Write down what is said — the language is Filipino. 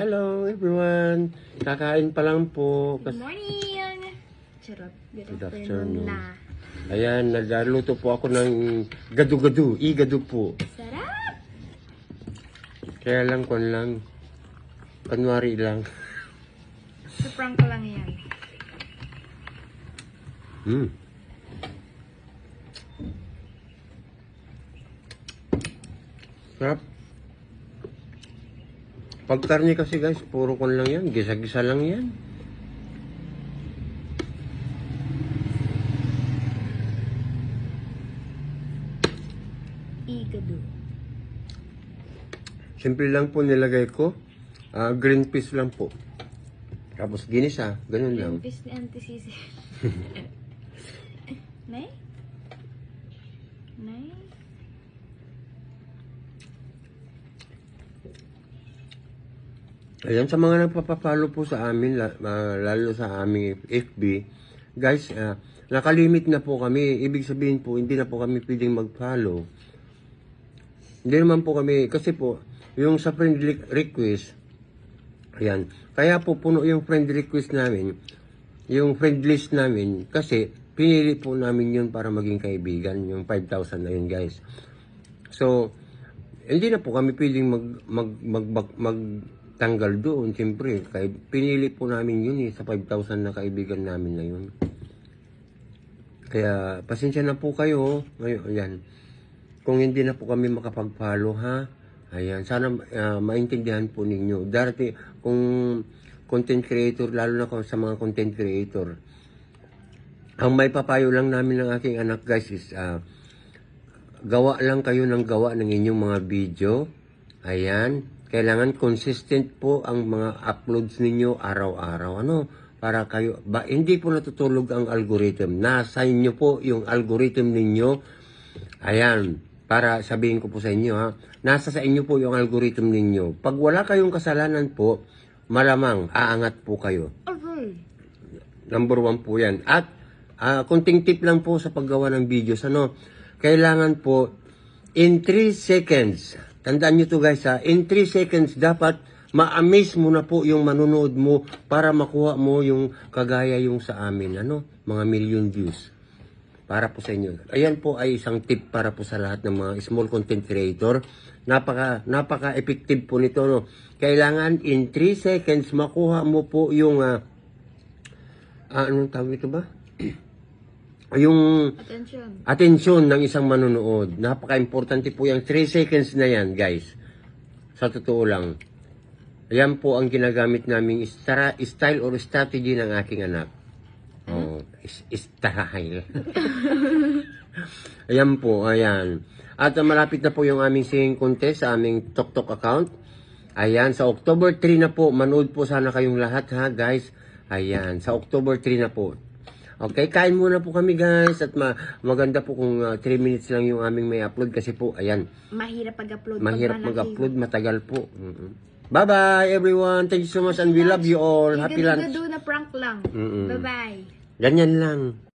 Hello everyone! Kakain pa lang po. Good morning! Charot. Good Good afternoon afternoon. na. Ayan, nagluto po ako ng gado-gado. I-gado po. Sarap! Kaya lang, Kunwari lang. So, prank ko lang yan. Sarap. Pag karne kasi guys, puro kon lang yan. Gisa-gisa lang yan. Igado. Simple lang po nilagay ko. Green peas lang po. Tapos ginisa. Ganun lang. Limpis ni Auntie Sisi. Nay? Nay? Ayan, sa mga nagpapapalo po sa amin, lalo sa aming FB, guys, nakalimit na po kami. Ibig sabihin po, hindi na po kami pwedeng mag-follow. Hindi naman po kami, kasi po, yung sa friend request, ayan, kaya po puno yung friend request namin, yung friend list namin, kasi pinili po namin yun para maging kaibigan, yung 5,000 na yun, guys. So, hindi na po kami pwedeng magtanggal doon, siyempre. Pinili po namin yun sa 5,000 na kaibigan namin na yun. Kaya, pasensya na po kayo. Ngayon, ayan. Kung hindi na po kami makapag-follow, ha? Ayan, sana maintindihan po ninyo. Dati, kung content creator, lalo na sa mga content creator, ang may papayo lang namin ng aking anak, guys, is gawa lang kayo ng gawa ng inyong mga video. Ayan. Kailangan consistent po ang mga uploads ninyo araw-araw. Ano? Para kayo, hindi po natutulog ang algorithm. Nasa inyo po yung algorithm ninyo. Ayan. Para sabihin ko po sa inyo, ha. Nasa sa inyo po yung algorithm ninyo. Pag wala kayong kasalanan po, malamang aangat po kayo. Okay. Number 1 po yan. At, kunting tip lang po sa paggawa ng videos. Ano? Kailangan po, in 3 seconds, tandaan nyo to guys, ha, in 3 seconds, dapat ma-amaze mo na po yung manonood mo para makuha mo yung kagaya yung sa amin, ano, mga million views. Para po sa inyo. Ayan po ay isang tip para po sa lahat ng mga small content creator. Napaka-effective po nito, no. Kailangan in 3 seconds makuha mo po yung, anong tawag ito ba? Yung atensyon ng isang manonood. Napaka-importante po yung 3 seconds na yan, guys. Sa totoo lang. Ayan po ang ginagamit naming style or strategy ng aking anak. Oh, style. Ayan po, ayan. At malapit na po yung aming singing contest sa aming TokTok account. Ayan, sa October 3 na po. Manood po sana kayong lahat, ha, guys. Ayan, sa October 3 na po. Okay, kain muna po kami, guys. At maganda po kung 3 minutes lang yung aming may upload kasi po, ayan. Mahirap mag-upload. Mahirap mag-upload, matagal po. Bye-bye, everyone. Thank you so much and we love you all. Happy lunch. Igado na prank lang. Bye-bye. Ganyan lang.